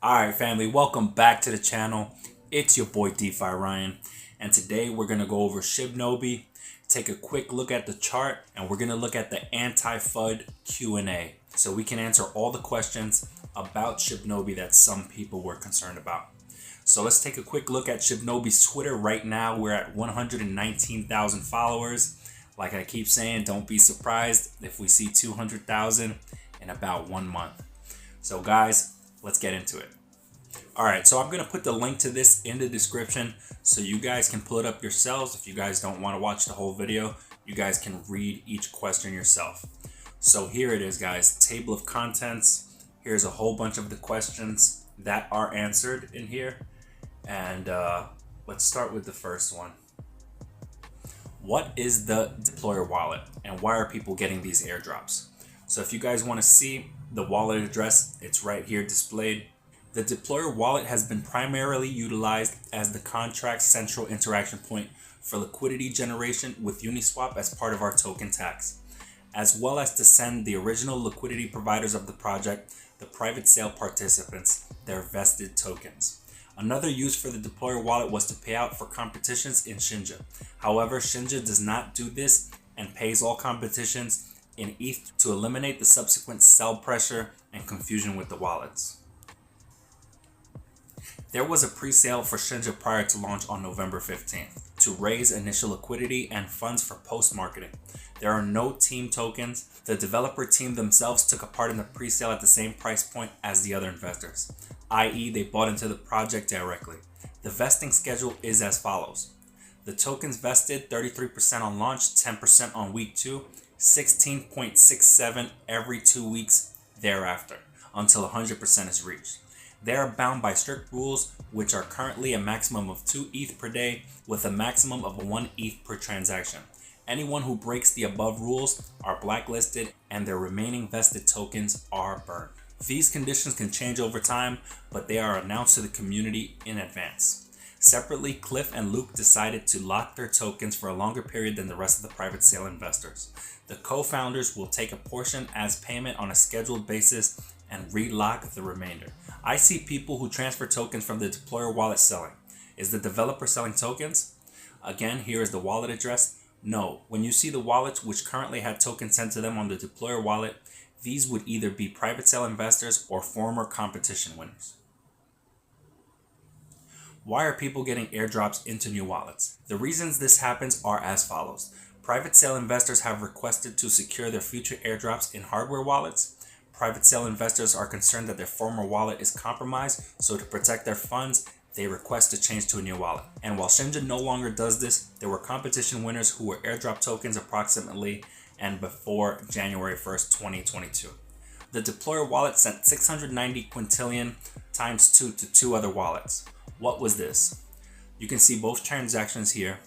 Alright family, welcome back to the channel. It's your boy DeFi Ryan, and today we're going to go over Shibnobi, take a quick look at the chart, and we're going to look at the anti-FUD Q&A so we can answer all the questions about Shibnobi that some people were concerned about. So let's take a quick look at Shibnobi's Twitter. Right now we're at 119,000 followers. Like I keep saying, don't be surprised if we see 200,000 in about 1 month. So guys, let's get into it. Alright, so I'm going to put the link to this in the description so you guys can pull it up yourselves. If you guys don't want to watch the whole video, you guys can read each question yourself. So here it is, guys. Table of contents. Here's a whole bunch of the questions that are answered in here. And let's start with the first one. What is the deployer wallet and why are people getting these airdrops? So if you guys want to see the wallet address, it's right here displayed. The deployer wallet has been primarily utilized as the contract's central interaction point for liquidity generation with Uniswap as part of our token tax, as well as to send the original liquidity providers of the project, the private sale participants, their vested tokens. Another use for the deployer wallet was to pay out for competitions in Shinja. However, Shinja does not do this and pays all competitions in ETH to eliminate the subsequent sell pressure and confusion with the wallets. There was a pre-sale for Shinja prior to launch on November 15th to raise initial liquidity and funds for post-marketing. There are no team tokens. The developer team themselves took a part in the pre-sale at the same price point as the other investors, i.e. they bought into the project directly. The vesting schedule is as follows. The tokens vested 33% on launch, 10% on week 2, 16.67 every 2 weeks thereafter until 100% is reached. They are bound by strict rules, which are currently a maximum of 2 ETH per day with a maximum of 1 ETH per transaction. Anyone who breaks the above rules are blacklisted and their remaining vested tokens are burned. These conditions can change over time, but they are announced to the community in advance. Separately, Cliff and Luke decided to lock their tokens for a longer period than the rest of the private sale investors. The co-founders will take a portion as payment on a scheduled basis and relock the remainder. I see people who transfer tokens from the deployer wallet selling. Is the developer selling tokens? Again, here is the wallet address. No, when you see the wallets which currently had tokens sent to them on the deployer wallet, these would either be private sale investors or former competition winners. Why are people getting airdrops into new wallets? The reasons this happens are as follows. Private sale investors have requested to secure their future airdrops in hardware wallets. Private sale investors are concerned that their former wallet is compromised, so to protect their funds, they request to change to a new wallet. And while Shinja no longer does this, there were competition winners who were airdrop tokens approximately and before January 1st, 2022. The deployer wallet sent 690 quintillion times 2 to 2 other wallets. What was this? You can see both transactions here.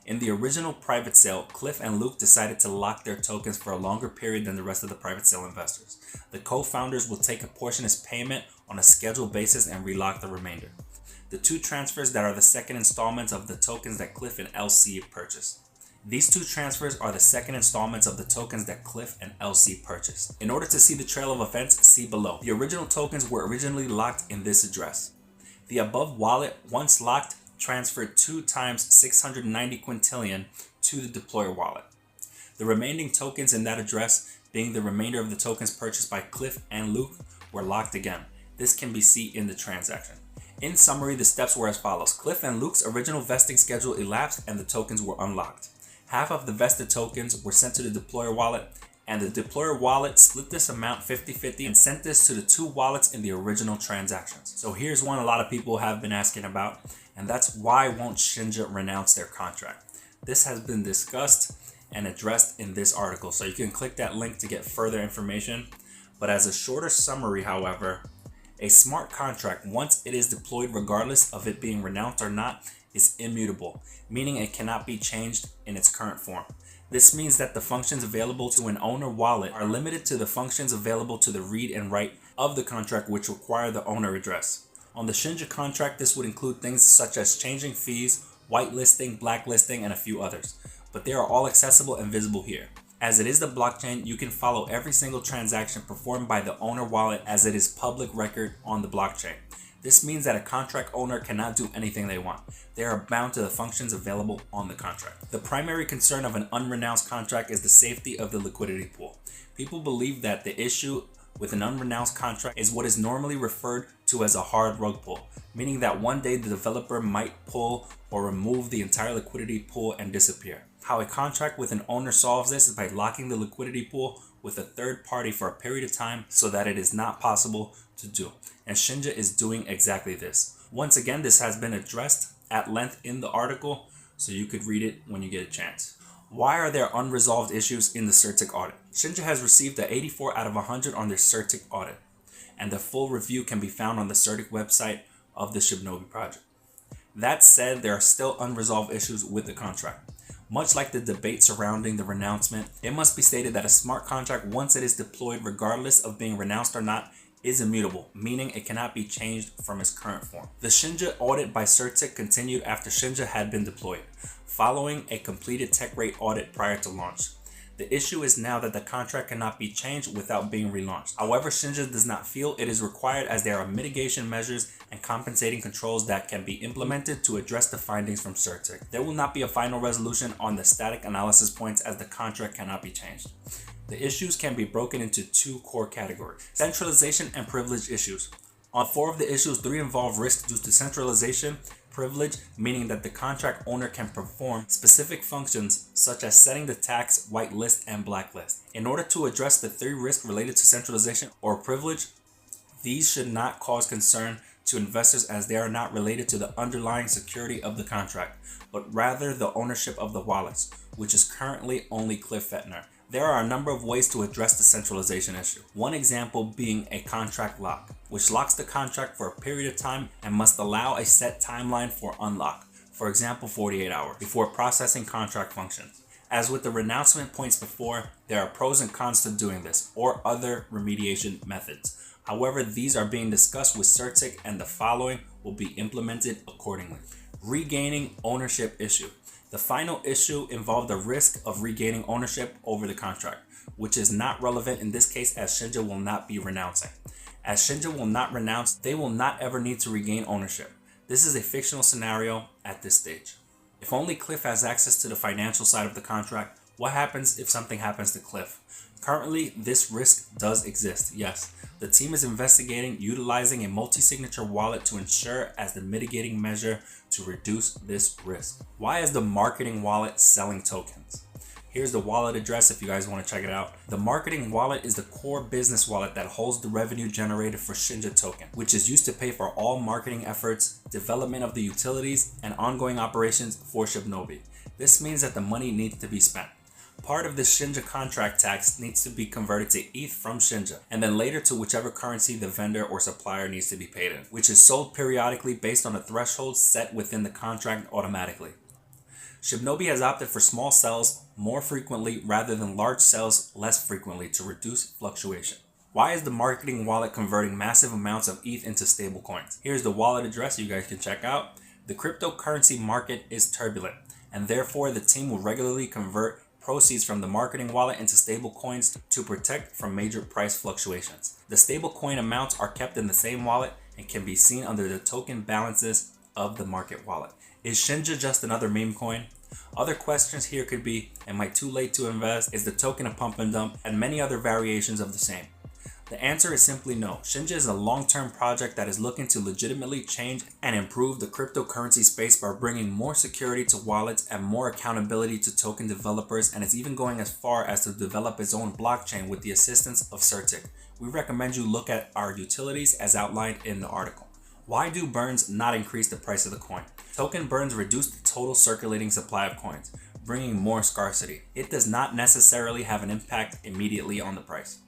In the original private sale, Cliff and Luke decided to lock their tokens for a longer period than the rest of the private sale investors. The co-founders will take a portion as payment on a scheduled basis and relock the remainder. The 2 transfers that are the second installments of the tokens that Cliff and LC purchased. These 2 transfers are the second installments of the tokens that Cliff and LC purchased. In order to see the trail of events, see below. The original tokens were originally locked in this address. The above wallet, once locked, transferred 2 times 690 quintillion to the deployer wallet. The remaining tokens in that address, being the remainder of the tokens purchased by Cliff and Luke, were locked again. This can be seen in the transaction. In summary, the steps were as follows. Cliff and Luke's original vesting schedule elapsed and the tokens were unlocked. Half of the vested tokens were sent to the deployer wallet, and the deployer wallet split this amount 50-50 and sent this to the 2 wallets in the original transactions. So here's one a lot of people have been asking about, and that's why won't Shinja renounce their contract? This has been discussed and addressed in this article, so you can click that link to get further information. But as a shorter summary, however, a smart contract, once it is deployed regardless of it being renounced or not, is immutable, meaning it cannot be changed in its current form. This means that the functions available to an owner wallet are limited to the functions available to the read and write of the contract, which require the owner address. On the Shinja contract, this would include things such as changing fees, whitelisting, blacklisting, and a few others, but they are all accessible and visible here. As it is the blockchain, you can follow every single transaction performed by the owner wallet as it is public record on the blockchain. This means that a contract owner cannot do anything they want. They are bound to the functions available on the contract. The primary concern of an unrenounced contract is the safety of the liquidity pool. People believe that the issue with an unrenounced contract is what is normally referred to as a hard rug pull, meaning that one day the developer might pull or remove the entire liquidity pool and disappear. How a contract with an owner solves this is by locking the liquidity pool with a third party for a period of time so that it is not possible to do. And Shinja is doing exactly this. Once again, this has been addressed at length in the article, so you could read it when you get a chance. Why are there unresolved issues in the Certic audit? Shinja has received an 84 out of 100 on their Certic audit, and the full review can be found on the Certic website of the Shibnobi project. That said, there are still unresolved issues with the contract. Much like the debate surrounding the renouncement, it must be stated that a smart contract, once it is deployed regardless of being renounced or not, is immutable, meaning it cannot be changed from its current form. The Shinja audit by Certic continued after Shinja had been deployed, following a completed tech rate audit prior to launch. The issue is now that the contract cannot be changed without being relaunched. However, Shinja does not feel it is required, as there are mitigation measures and compensating controls that can be implemented to address the findings from Certic. There will not be a final resolution on the static analysis points, as the contract cannot be changed. The issues can be broken into two core categories: centralization and privilege issues. On 4 of the issues, 3 involve risk due to centralization, privilege, meaning that the contract owner can perform specific functions such as setting the tax, whitelist, and blacklist. In order to address the 3 risks related to centralization or privilege, these should not cause concern to investors, as they are not related to the underlying security of the contract, but rather the ownership of the wallets, which is currently only Cliff Fettner. There are a number of ways to address the centralization issue. One example being a contract lock, which locks the contract for a period of time and must allow a set timeline for unlock, for example 48 hours, before processing contract functions. As with the renouncement points before, there are pros and cons to doing this, or other remediation methods. However, these are being discussed with Certic, and the following will be implemented accordingly. Regaining ownership issue. The final issue involved the risk of regaining ownership over the contract, which is not relevant in this case, as Shinja will not be renouncing. As Shinja will not renounce, they will not ever need to regain ownership. This is a fictional scenario at this stage. If only Cliff has access to the financial side of the contract, what happens if something happens to Cliff? Currently, this risk does exist, yes. The team is investigating utilizing a multi-signature wallet to ensure as the mitigating measure to reduce this risk. Why is the marketing wallet selling tokens? Here's the wallet address if you guys want to check it out. The marketing wallet is the core business wallet that holds the revenue generated for Shinja token, which is used to pay for all marketing efforts, development of the utilities, and ongoing operations for Shibnobi. This means that the money needs to be spent. Part of the Shinja contract tax needs to be converted to ETH from Shinja, and then later to whichever currency the vendor or supplier needs to be paid in, which is sold periodically based on a threshold set within the contract automatically. Shibnobi has opted for small sales more frequently rather than large sales less frequently to reduce fluctuation. Why is the marketing wallet converting massive amounts of ETH into stable coins? Here's the wallet address you guys can check out. The cryptocurrency market is turbulent, and therefore the team will regularly convert proceeds from the marketing wallet into stable coins to protect from major price fluctuations. The stable coin amounts are kept in the same wallet and can be seen under the token balances of the market wallet. Is Shinja just another meme coin? Other questions here could be, am I too late to invest? Is the token a pump and dump? And many other variations of the same. The answer is simply no. Shinja is a long-term project that is looking to legitimately change and improve the cryptocurrency space by bringing more security to wallets and more accountability to token developers, and is even going as far as to develop its own blockchain with the assistance of Certic. We recommend you look at our utilities as outlined in the article. Why do burns not increase the price of the coin? Token burns reduce the total circulating supply of coins, bringing more scarcity. It does not necessarily have an impact immediately on the price.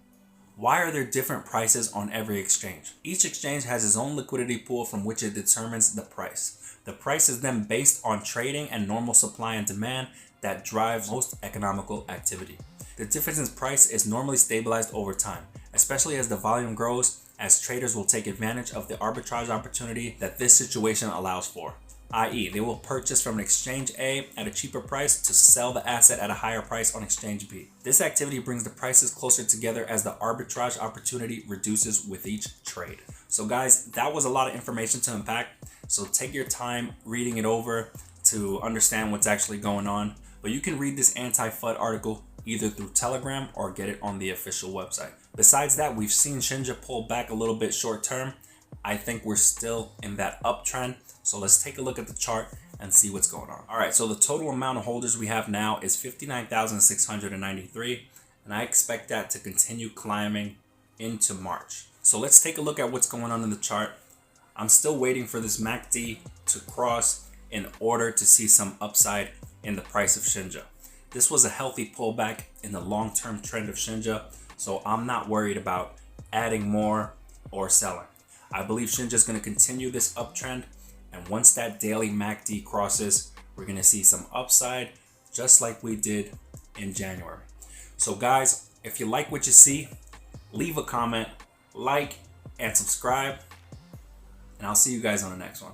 Why are there different prices on every exchange? Each exchange has its own liquidity pool from which it determines the price. The price is then based on trading and normal supply and demand that drives most economical activity. The difference in price is normally stabilized over time, especially as the volume grows, as traders will take advantage of the arbitrage opportunity that this situation allows for. i.e. they will purchase from an exchange A at a cheaper price to sell the asset at a higher price on exchange B. This activity brings the prices closer together as the arbitrage opportunity reduces with each trade. So guys, that was a lot of information to unpack. So take your time reading it over to understand what's actually going on. But you can read this anti-FUD article either through Telegram or get it on the official website. Besides that, we've seen Shinja pull back a little bit short term. I think we're still in that uptrend. So let's take a look at the chart and see what's going on. All right, so the total amount of holders we have now is 59,693, and I expect that to continue climbing into March. So let's take a look at what's going on in the chart. I'm still waiting for this MACD to cross in order to see some upside in the price of Shinja. This was a healthy pullback in the long-term trend of Shinja, so I'm not worried about adding more or selling. I believe Shinja is going to continue this uptrend, and once that daily MACD crosses, we're going to see some upside just like we did in January. So guys, if you like what you see, leave a comment, like, and subscribe, and I'll see you guys on the next one.